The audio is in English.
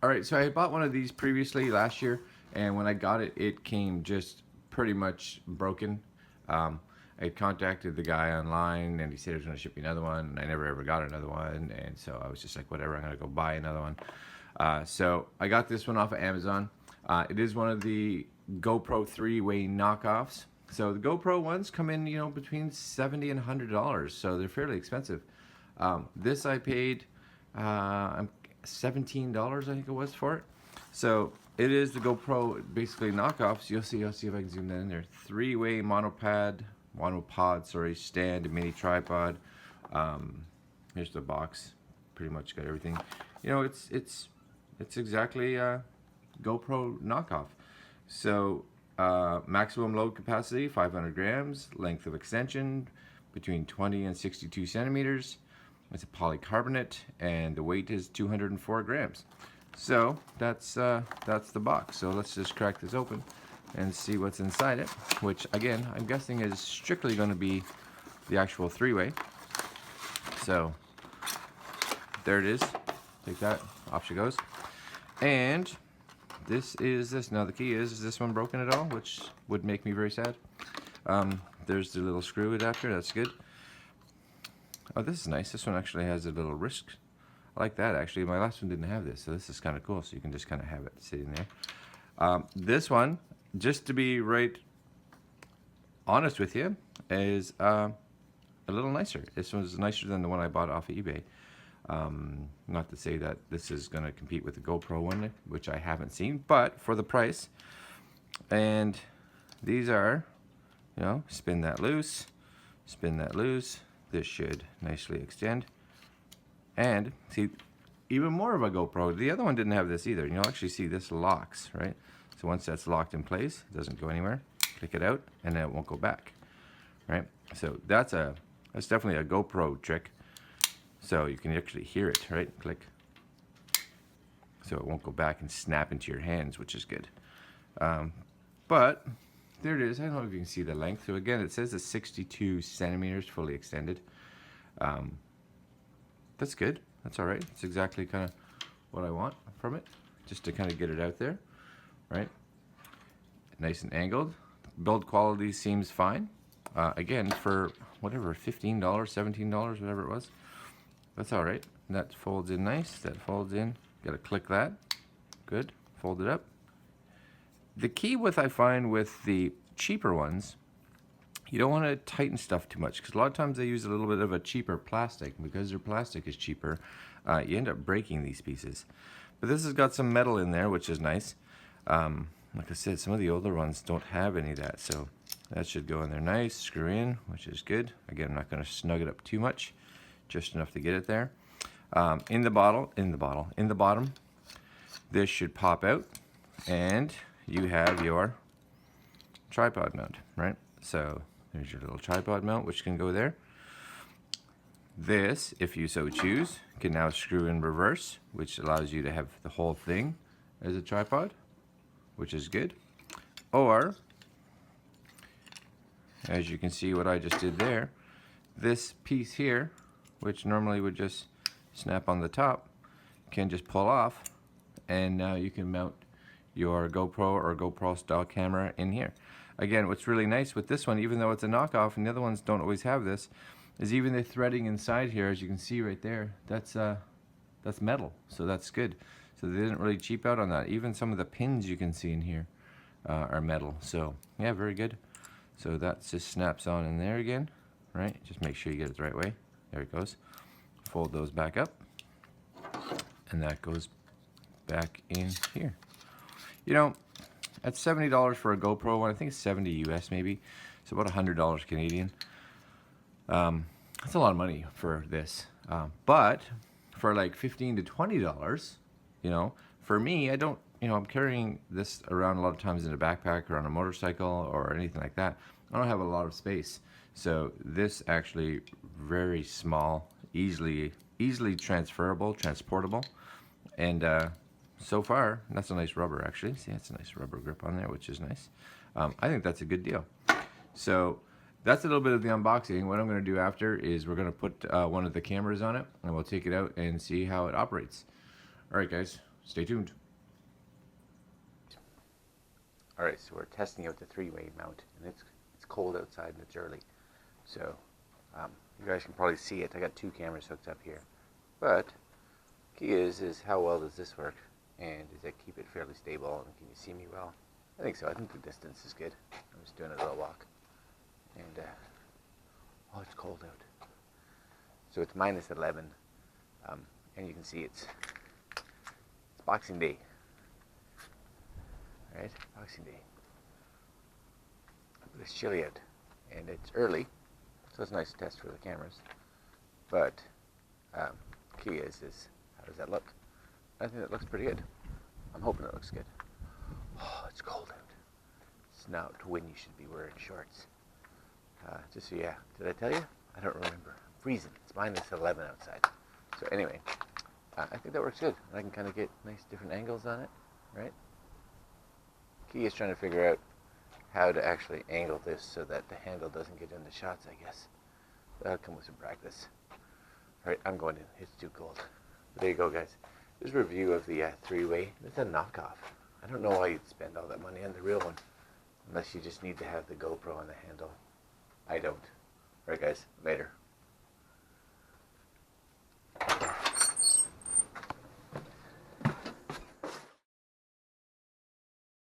Alright, so I bought one of these previously last year, and when I got it, it came just pretty much broken. I contacted the guy online, and he said he was going to ship me another one, and I never ever got another one, and so I was just like, whatever, I'm going to go buy another one. So I got this one off of Amazon. It is one of the GoPro 3-way knockoffs. So the GoPro ones come in, you know, between $70 and $100, so they're fairly expensive. This I paid $17, I think it was, for it. So it is the GoPro basically knockoffs. You'll see. I'll see if I can zoom that in there. 3-way monopod, stand, a mini tripod. Here's the box. Pretty much got everything. You know, it's exactly GoPro knockoff. So maximum load capacity 500 grams, length of extension between 20 and 62 centimeters. It's a polycarbonate, and the weight is 204 grams. So that's the box. So let's just crack this open and see what's inside it, which again I'm guessing is strictly going to be the actual 3-way. So there it is. Take that, off she goes. And this is this. Now the key is this one broken at all? Which would make me very sad. There's the little screw adapter. That's good. Oh, this is nice. This one actually has a little wrist. I like that, actually. My last one didn't have this, so this is kind of cool. So you can just kind of have it sitting there. This one, just to be right honest with you, is a little nicer. This one's nicer than the one I bought off of eBay. Not to say that this is going to compete with the GoPro one, which I haven't seen, but for the price. And these are, you know, spin that loose, spin that loose. This should nicely extend. And see, even more of a GoPro. The other one didn't have this either. You'll actually see this locks, right? So once that's locked in place, it doesn't go anywhere. Click it out, and then it won't go back, right? So that's definitely a GoPro trick. So you can actually hear it, right? Click. So it won't go back and snap into your hands, which is good. But there it is. I don't know if you can see the length. So again, it says it's 62 centimeters fully extended. That's good. That's all right. It's exactly kind of what I want from it, just to kind of get it out there, right? Nice and angled. Build quality seems fine. Again, for whatever, $15, $17, whatever it was. That's all right. That folds in nice. That folds in. Got to click that. Good. Fold it up. The key I find with the cheaper ones, you don't want to tighten stuff too much, because a lot of times they use a little bit of a cheaper plastic. Because their plastic is cheaper, you end up breaking these pieces. But this has got some metal in there, which is nice. Like I said, some of the older ones don't have any of that, so that should go in there nice. Screw in, which is good. Again, I'm not going to snug it up too much, just enough to get it there. In the bottom, this should pop out, and you have your tripod mount, right? So there's your little tripod mount, which can go there. This, if you so choose, can now screw in reverse, which allows you to have the whole thing as a tripod, which is good. Or, as you can see what I just did there, this piece here, which normally would just snap on the top, can just pull off, and now you can mount your GoPro or GoPro style camera in here. Again, what's really nice with this one, even though it's a knockoff and the other ones don't always have this, is even the threading inside here, as you can see right there, that's metal, so that's good. So they didn't really cheap out on that. Even some of the pins you can see in here are metal. So yeah, very good. So that just snaps on in there again, right? Just make sure you get it the right way. There it goes. Fold those back up, and that goes back in here. You know, at $70 for a GoPro one, I think it's 70 US maybe, so about $100 Canadian. That's a lot of money for this, but for like $15 to $20, you know, for me, I don't, you know, I'm carrying this around a lot of times in a backpack or on a motorcycle or anything like that. I don't have a lot of space, so this actually very small, easily transferable, transportable, and so far, that's a nice rubber actually. See, that's a nice rubber grip on there, which is nice. I think that's a good deal. So that's a little bit of the unboxing. What I'm going to do after is we're going to put one of the cameras on it, and we'll take it out and see how it operates. Alright guys, stay tuned. Alright, so we're testing out the three-way mount, and it's cold outside and it's early. So, you guys can probably see it. I got two cameras hooked up here. But, key is how well does this work? And does it keep it fairly stable? And can you see me well? I think so. I think the distance is good. I'm just doing a little walk. And, oh, it's cold out. So it's minus 11. And you can see it's Boxing Day. Right? Boxing Day. It's chilly out. And it's early. So it's a nice test for the cameras. But, key is how does that look? I think that looks pretty good. I'm hoping it looks good. Oh, it's cold out. It's now to when you should be wearing shorts. Just so, yeah. Did I tell you? I don't remember. I'm freezing. It's minus 11 outside. So anyway, I think that works good. I can kind of get nice different angles on it, right? Key is trying to figure out how to actually angle this so that the handle doesn't get in the shots, I guess. That'll come with some practice. Alright, I'm going in. It's too cold. But there you go, guys. This is a review of the three-way. It's a knockoff. I don't know why you'd spend all that money on the real one, unless you just need to have the GoPro on the handle. I don't. Alright, guys. Later.